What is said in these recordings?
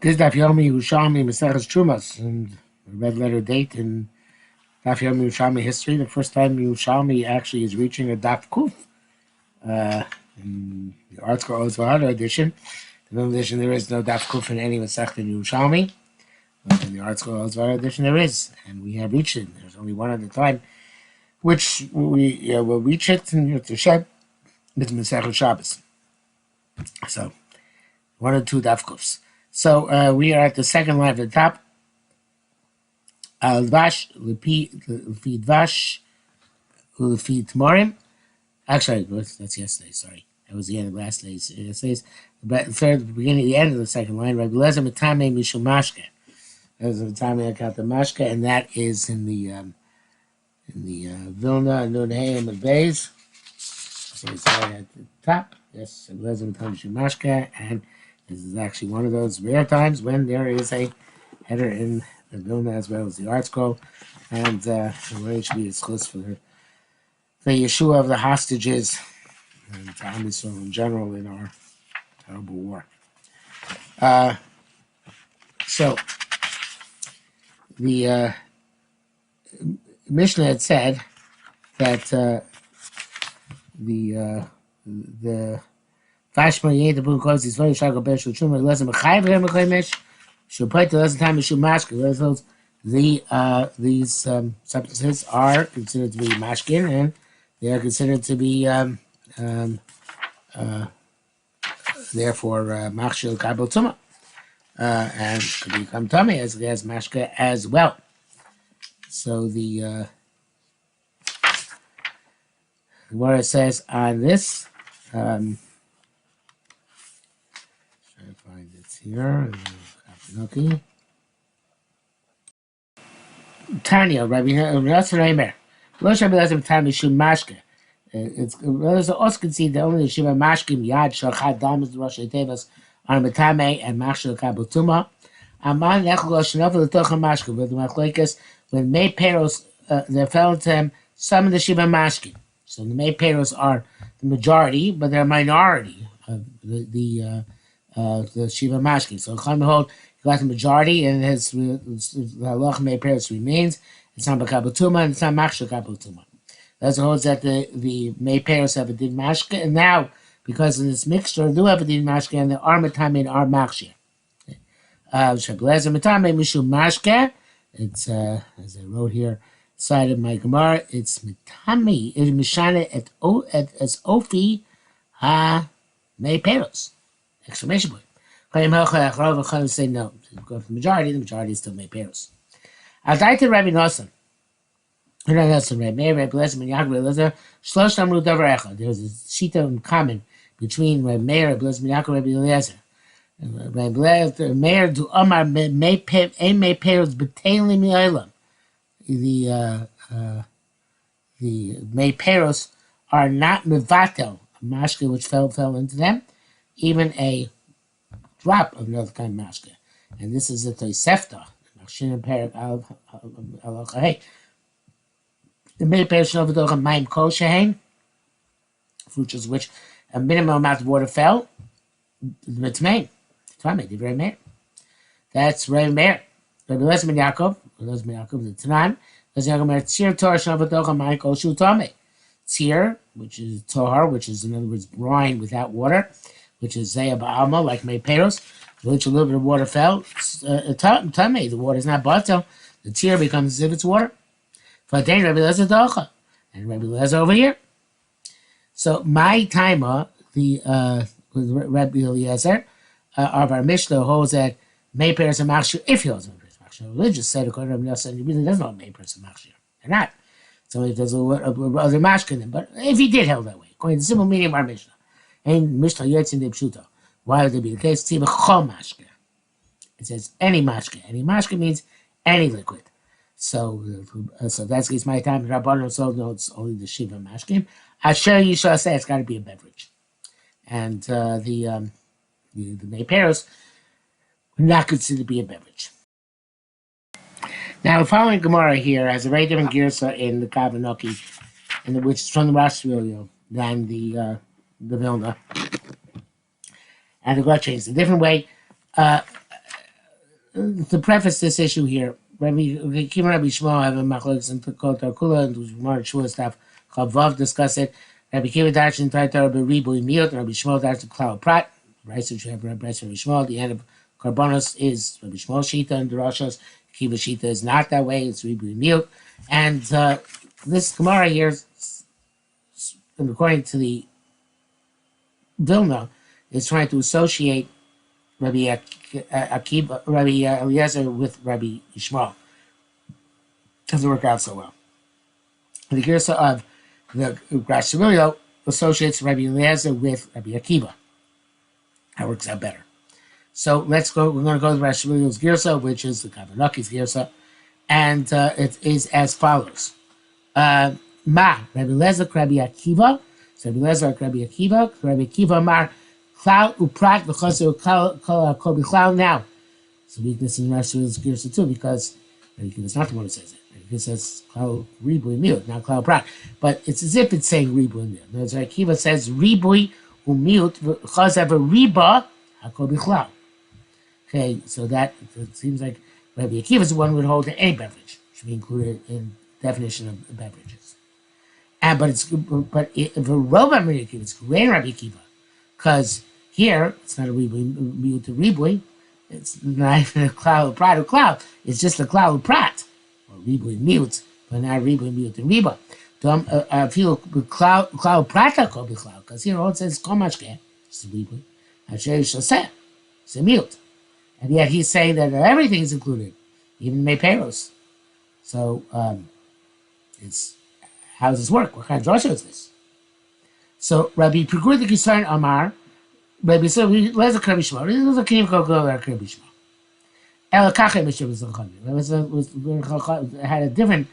This Daf Yomi Yerushalmi Terumos, and red letter date in Daf Yomi Yerushalmi history. The first time Yerushalmi actually is reaching a Daf Kuf. In the article Ozvahara edition, the middle edition, there is no Daf Kuf in any Masech in Yerushalmi. But in the article Ozvahara edition, there is, and we have reached it. There's only one at a time, which we will reach it in Yerushalmi. It's Masech Shabbos. So, one or two Daf Kufs. So we are at the second line at the top. Al-Vash, Lefi Dvash, Lefi Tmorim. Actually, that's yesterday, sorry. That was the end of last yesterday's. But third, the beginning, the end of the second line, Rabbi Lezer Matame Mishum Mashke. That was the Matame Akat Mashke, and that is in the Vilna, Nun Hayim, and Beis. So it's right at the top. Yes, Rabbi Lezer Matame Mishum Mashke, and this is actually one of those rare times when there is a header in the Vilna as well as the art scroll, and the way it should be exclusive for the Yeshua of the hostages and Am Yisrael in general in our terrible war. So the Mishnah had said that the Fashma Yeh the book calls his very shagol besh u'chumah lesson mechayev rem mechayemesh shulpayt the lesson time mishum mashkin. These substances are considered to be mashkin, and they are considered to be therefore machshel kabel tuma, and could become tummy as mashka as well. So the Gemara says on this. Find it here. Okay. Tanya, Rabbi Nasser Reimer. Lo Shabbat Lazim Tanya Mishum Mashke. It's also conceded that only the Shiva Mashkim Yad Shalchad Damas Rosh Tevas on Matame and Machshel Kabutuma. Aman Echol Shnofel L'Tocha Mashke. But the Machlekes, when May Peros there fell into him some of the Shiva Mashkim. So the May Peros are the majority, but they're a minority of the Shiva Mashkin. So Chachamim hold you got the majority, and his the halach May Peros remains. It's not Bakabutuma, and it's not Machshel Kabutuma. That's holds that the May Peros have a din mashke, and now because of this mixture, do have a din mashke, and the armatame and ar machshir. Shablezer matame mishum mashke. It's as I wrote here, side of my Gemara. It's mitami. It's mishane as ofi ha May Peros. Exclamation point. Say no. Go for the majority is still May Peros. I'll die to Rabbi Nosson. Rabbi Lezer, Rabbi Lezer, Shlosh Amru Davar Echad. There's a shita in common between Rabbi Meir, Rabbi Lezer, Rabbi Lezer. Rabbi Lezer, Meir, do Omar, May Peros, B'Teilim Yoilam. The May Peros are not Mevatel, a mashke which fell into them, even a drop of another kind of mashke. And this is a Tosefta, Machshin Perik al the May Peros Novadocha Maim Kol Shehein, fruits which a minimum amount of water fell, Mitzmain, Tame, the very Meir. That's Rabbi Meir. Rabbi Lezer ben Yaakov, the Tanan, Lezer Yaakov Meir, Tzir Torah Novadocha Maim Kol Shu Tame. Tzir, which is Tohar, which is in other words brine without water, which is Zayah Ba'alma, like May Peros, which a little bit of water fell, Tame, the water is not batel, the Tzir becomes as if it's water. And Rabbi Lezer over here. So my timer, the Rabbi Eliezer of our Mishnah holds that May Peros and Machshir, if he holds May Peros and Machshir. Religious said, according to Rabbi Eliezer, he really doesn't hold May Peros and Machshir. They're not. So if there's other Mashkin, but if he did hold that way, according to the simple meaning of our Mishnah, and Mishnah Yetzin de Pshuto, why would there be the case? Tzibah Chol Mashke. It says any Mashke. Any Mashke means any liquid. So that's the case. My time, Rabbanon so no, it's only the Shiva Mashkim. Asher Yishua say it's got to be a beverage, and the May Peros were not considered to be a beverage. Now, the following Gemara here has a very different girsa in the Kavanoki, which is from the Rosh Hashanah than the Vilna, and the Gemara changes a different way. to preface this issue here, Rabbi Shmuel have a machlokes and Kotar Kula and Gemara Shua staff Chavav discuss it. Rabbi Kiva Darshan Taitar Rabbi Ribu Miot, Rabbi Shmuel Darshan Klau Prat. Right, so you have Rabbi Shmuel. The end of Karbonos is Rabbi Shmuel Shita and the Roshos. Kiva Shita is not that way. It's Ribu Miot, and this Gemara here, according to the Vilna, is trying to associate Rabbi Akiva, Rabbi Eliezer with Rabbi Yishmael. Doesn't work out so well. The Girsa of the Grashimilio associates Rabbi Eliezer with Rabbi Akiva. That works out better. So let's go. We're going to go to Grashimilio's Girsa, which is the Kavanaki's Girsa, and it is as follows: Ma Rabbi Eliezer Rabbi Akiva. So Rabbi Eliezer Rabbi Akiva. Rabbi Akiva Mar. Now, it's a weakness in Rashi's Girsa too, because it's not the one who says it. It says Klal Ribui Miut, not Klal Prat. But it's as if it's saying Ribui Miut. As Akiva says Ribui Umiut, Chaz ever Riba, Hakol Bichlal. Okay, so that it seems like Rabbi Akiva is the one who would hold to any beverage, should be included in definition of beverages. But Rova Rabbi Akiva, it's great Rabbi Akiva, because here, it's not a ribui to ribui. It's not even a cloud of prat or cloud. It's just a cloud of prat. Or ribui mute, but not ribui mute to riba. I feel cloud prata ko bichlal. Because here all it says komashke. It's a ribui. Asher shaseh. It's a mute. And yet he's saying that everything is included. Even the meperos. So, it's, how does this work? What kind of drasha is this? So, Rabbi Prigur the Kisar Amar, Rabbi said, let's a Rabbi Shmuel. This was a king of Rabbi Shmuel. El Kache Mishra was had a different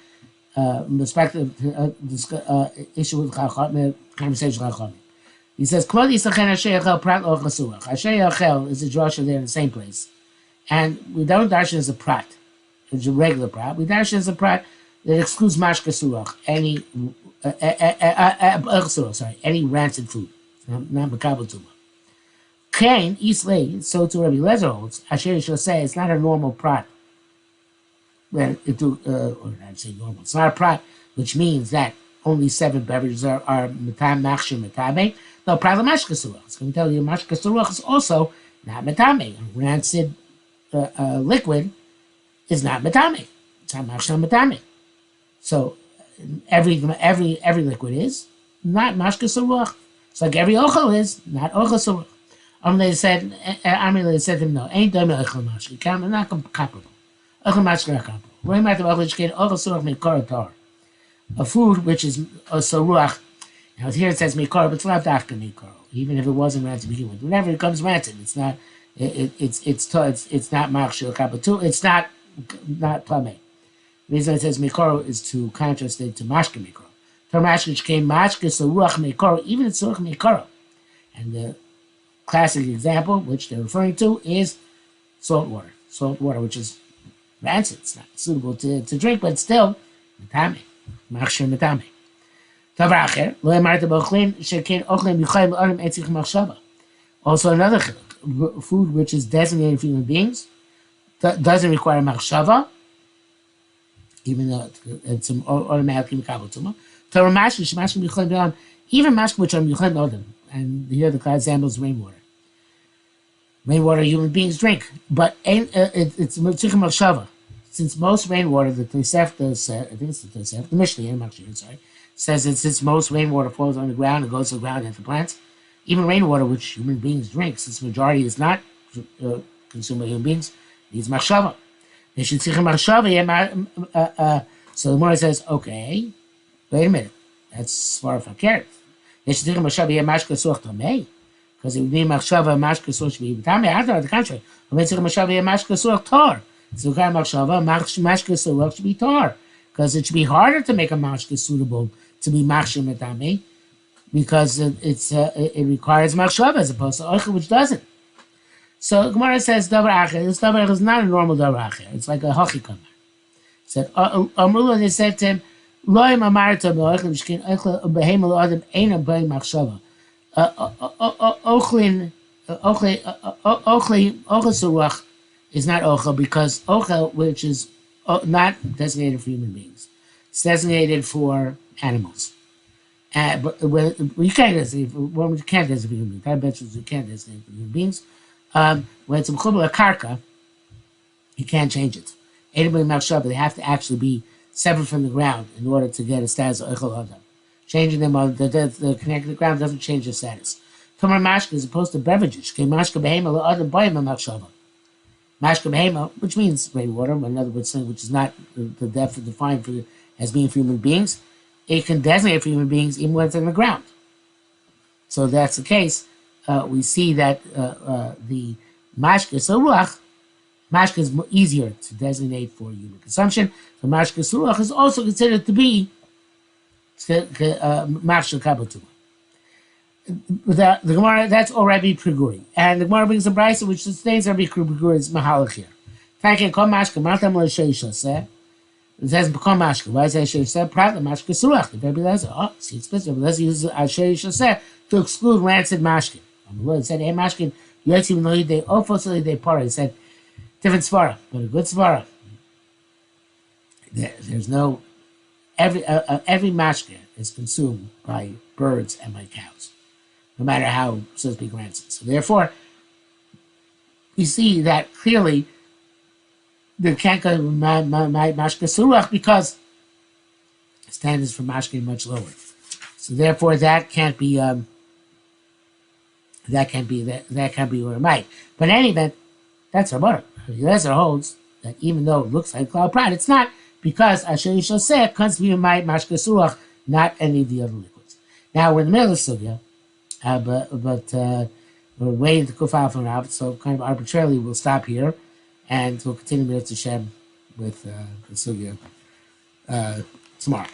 perspective, issue with Chacham, conversation with Chacham. He says, Kvod Yisachen Asher Yachel Prat Or Chasuach. Asher Yachel is a drasha there in the same place. And we don't darshan as a prat. It's a regular prat. We darshan as a prat that excludes mashka suach, any rancid food, not makabel tuma. Kain, Islay, so to Rabbi Lezer holds, Asher shall say it's not a normal prat. Well, or I'd say normal. It's not a prat, which means that only 7 beverages are metam machshir metame. No, prat mashka suach. It's going to tell you mashka suach is also not metame. Rancid liquid is not metame. It's not mashka metame. So every liquid is not mashka suach. It's like every ochel is not ochel suach. They said to him, no, ain't done ochel mashka. Not comparable. Ochel mashka not comparable. Why matter ochel shkein ochel suach mikor tar. A food which is a suach. Now here it says mikor, but it's not after mikor. Even if it wasn't rancid to begin with, whenever it comes rancid, it's not. It's not machshir kapatu. It's not plame. The reason it says mikor is to contrast it to mashke mikor. Mashke came mashke suruach mikor, even it's suruach mikor. And the classic example, which they're referring to, is salt water. Salt water, which is rancid. It's not suitable to drink, but it's still metame. Machshir metame. Also another food which is designated for human beings doesn't require machshava, even though it's automatically mikabel tuma. Even mashke which are michal odom, and here the example is rainwater. Rainwater human beings drink, but it's tzricha machshava. Since most rainwater, the Tosefta said, I think it's the Tosefta, the Mishnah, says that since most rainwater falls on the ground and goes to the ground and to plants, even rainwater, which human beings drink, since the majority is not consumed by human beings, needs machshava. They should see machshava. So the Gemara says, okay, wait a minute, that's far fakir. They should see machshava mashka suach tamei, because it would be machshava mashka suach should be tamei. On the contrary, when they see machshava mashka suach tar. So kind of machshava mashka suach should be tar, because it should be harder to make a mashka suitable to be machshir metame, because it requires machshava as opposed to ochel, which doesn't. So Gemara says davar acher. This davar acher is not a normal davar acher. It's like a hochi kamar. Said Amrullah, they said to him, loy mamarta beochel b'shkin ochel behem lo adam eina b'ay machshava. Ochel suruach is not ochel because ochel, which is not designated for human beings, it's designated for animals. But you can't designate you can't designate for human beings. I bet you can't designate for human beings. When it's a mechubel karka, you can't change it. Anybody machshava, they have to actually be severed from the ground in order to get a status of echel adam. Changing them on the connected to the ground doesn't change the status. Tomar mashka as opposed to beverages. Mashka behema la adam boyim machshava. Mashka behema, which means rainwater, in other words, which is not the depth defined for as being for human beings. It can designate for human beings even when it's in the ground. So if that's the case. We see that the mashka saruach, mashka is easier to designate for human consumption. The mashka saruach is also considered to be mashka kabatuma. The Gemara, that's all Rabbi Priguri. And the Gemara brings a brisa which sustains Rabbi Priguri's mahalach here. It says become mashka. Why is that said? Prat the mashka suruach. The Rabbi says, oh, see, it's specific. Let's use asher yishaseh to exclude rancid mashkin. The Lord said, hey, mashkin, yotzim lohi de ofos de para. He said, different svara, but a good svara. There's no, every mashkin is consumed by birds and by cows, no matter how, so to speak, rancid. So therefore, you see that clearly there can't go mashka suruach because standards for mashka are much lower. So therefore, that can't be where it might. But in any event, that's Rabbanan. Eliezer holds that even though it looks like cloud pride, it's not because Asher Yishaseh comes to be my mashka suruach, not any of the other liquids. Now we're in the middle of the sugya, but we're waiting to go file from Rav, so kind of arbitrarily we'll stop here, and we'll continue with Hashem with the sugya tomorrow.